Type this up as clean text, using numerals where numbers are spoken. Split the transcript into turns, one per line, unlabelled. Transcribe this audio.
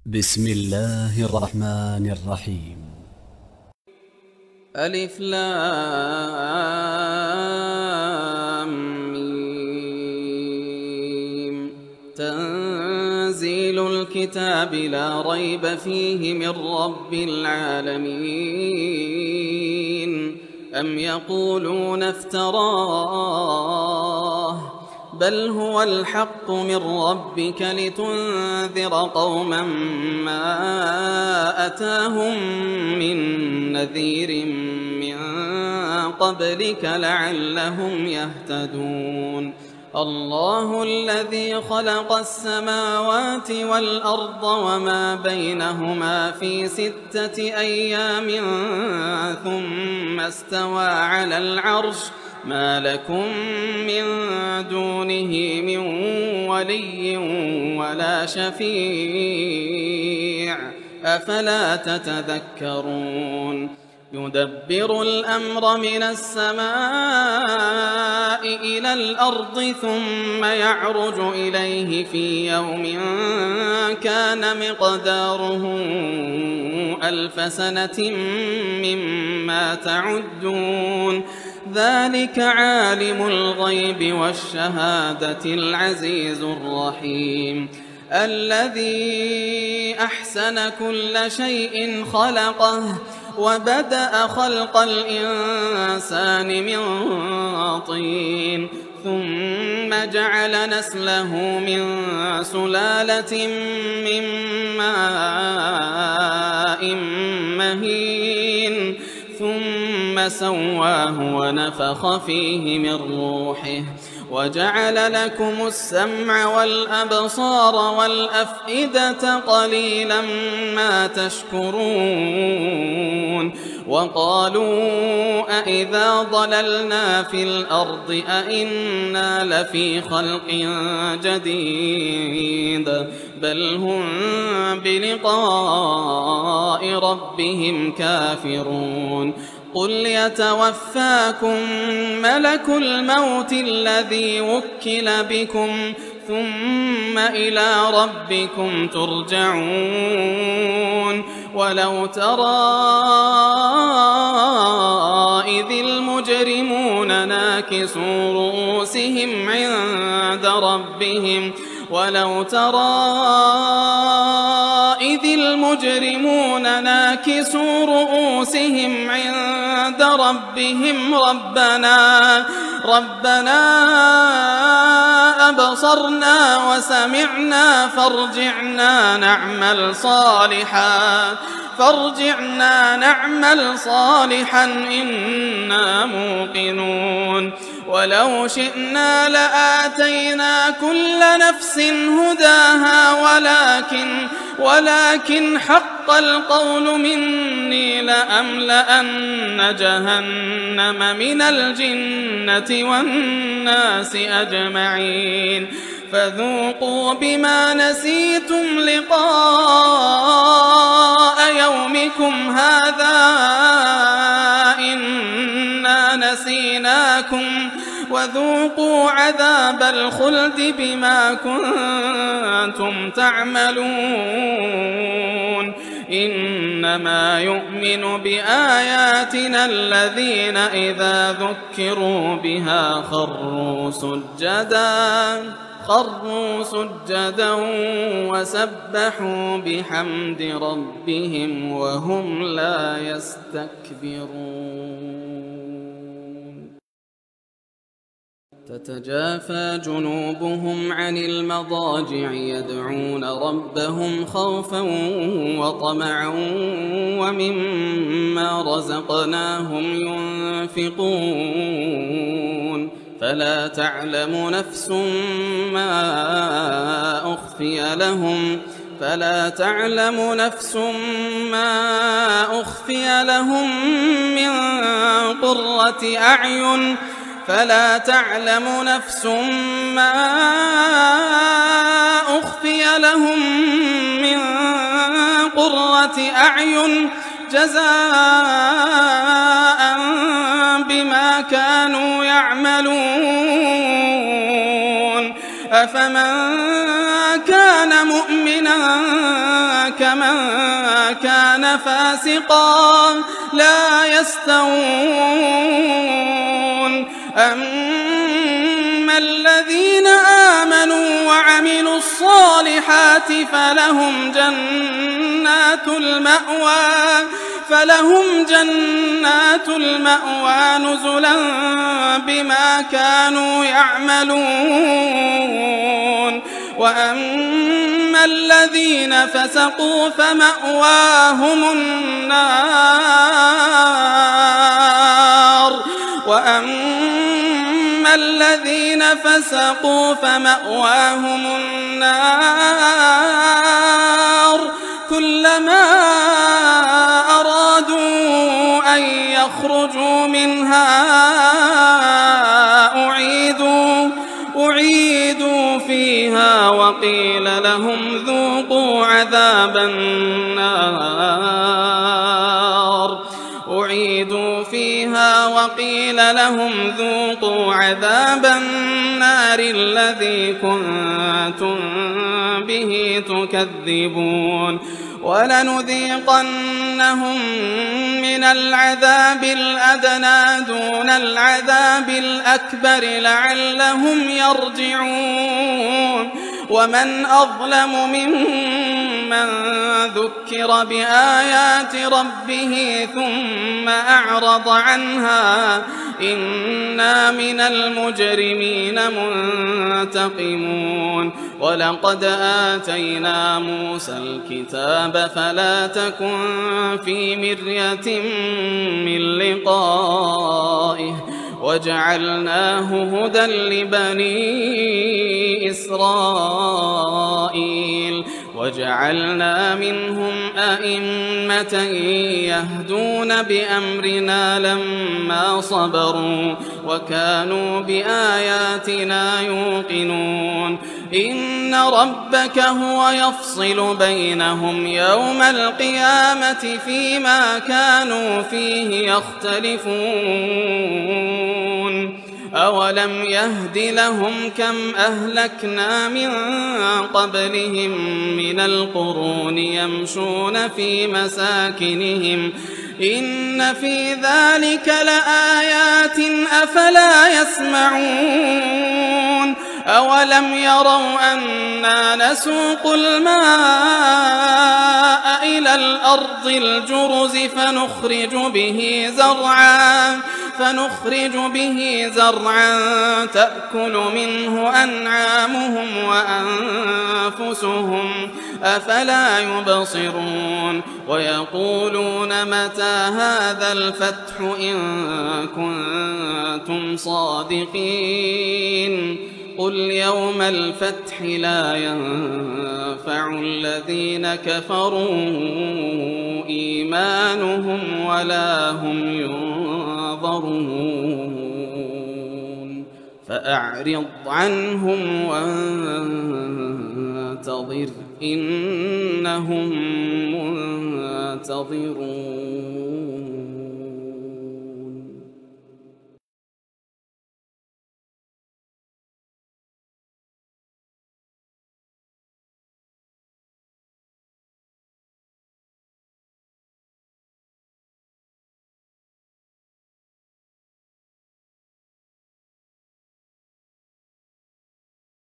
بسم الله الرحمن الرحيم.
ألف لام ميم. تنزيل الكتاب لا ريب فيه من رب العالمين. أم يقولون افتراه بل هو الحق من ربك لتنذر قوما ما أتاهم من نذير من قبلك لعلهم يهتدون. الله الذي خلق السماوات والأرض وما بينهما في 6 أيام ثم استوى على العرش ما لكم من دونه من ولي ولا شفيع أفلا تتذكرون. يدبر الأمر من السماء إلى الأرض ثم يعرج إليه في يوم كان مقداره 1000 سنة مما تعدون. ذلك عالم الغيب والشهادة العزيز الرحيم. الذي أحسن كل شيء خلقه وبدأ خلق الإنسان من طين ثم جعل نسله من سلالة من ماء مهين ثم سواه ونفخ فيه من روحه وجعل لكم السمع والأبصار والأفئدة قليلا ما تشكرون. وقالوا أإذا ضللنا في الأرض أإنا لفي خلق جديد بل هم بلقاء ربهم كافرون. قل يتوفاكم ملك الموت الذي وكل بكم ثم إلى ربكم ترجعون. ولو ترى إذ المجرمون ناكسوا رؤوسهم عند ربهم ولو ترى إذ المجرمون ناكسوا رؤوسهم عند ربهم ربنا أبصرنا وسمعنا فارجعنا نعمل صالحا إنا موقنون. ولو شئنا لآتينا كل نفس هداها ولكن حق القول مني لأملأن جهنم من الجنة والناس أجمعين. فذوقوا بما نسيتم لقاء يومكم هذا إنا نسيناكم وذوقوا عذاب الخلد بما كنتم تعملون. إنما يؤمن بآياتنا الذين إذا ذكروا بها خروا سجدا وسبحوا بحمد ربهم وهم لا يستكبرون. تتجافى جنوبهم عن المضاجع يدعون ربهم خوفا وطمعا ومما رزقناهم ينفقون. فلا تعلم نفس ما أخفي لهم من قرة أعين جزاء بما كانوا يعملون. أفمن كان مؤمنا كمن كان فاسقا لا يستوون أما الذين آمنوا وعملوا الصالحات فلهم جنات المأوى نزلا بما كانوا يعملون وأما الذين فسقوا فمأواهم النار كلما أرادوا أن يخرجوا منها أعيدوا فيها وقيل لهم ذوقوا عذاب النار الذي كنتم به تكذبون ولنذيقنهم من العذاب الأدنى دون العذاب الأكبر لعلهم يرجعون ومن أظلم ممن ذكر بآيات ربه ثم أعرض عنها إنا من المجرمين منتقمون ولقد آتينا موسى الكتاب فلا تكن في مرية من لقائه وجعلناه هدى لبني إسرائيل وجعلنا منهم أئمة يهدون بأمرنا لما صبروا وكانوا بآياتنا يوقنون إن ربك هو يفصل بينهم يوم القيامة فيما كانوا فيه يختلفون أولم يهد لهم كم أهلكنا من قبلهم من القرون يمشون في مساكنهم إن في ذلك لآيات أفلا يسمعون أولم يروا أنا نسوق الماء إلى الأرض الجرز فنخرج به زرعا تأكل منه أنعامهم وأنفسهم أفلا يبصرون ويقولون متى هذا الفتح إن كنتم صادقين قل يوم الفتح لا ينفع الذين كفروا إيمانهم ولا هم ينظرون فأعرض عنهم وانتظر إنهم منتظرون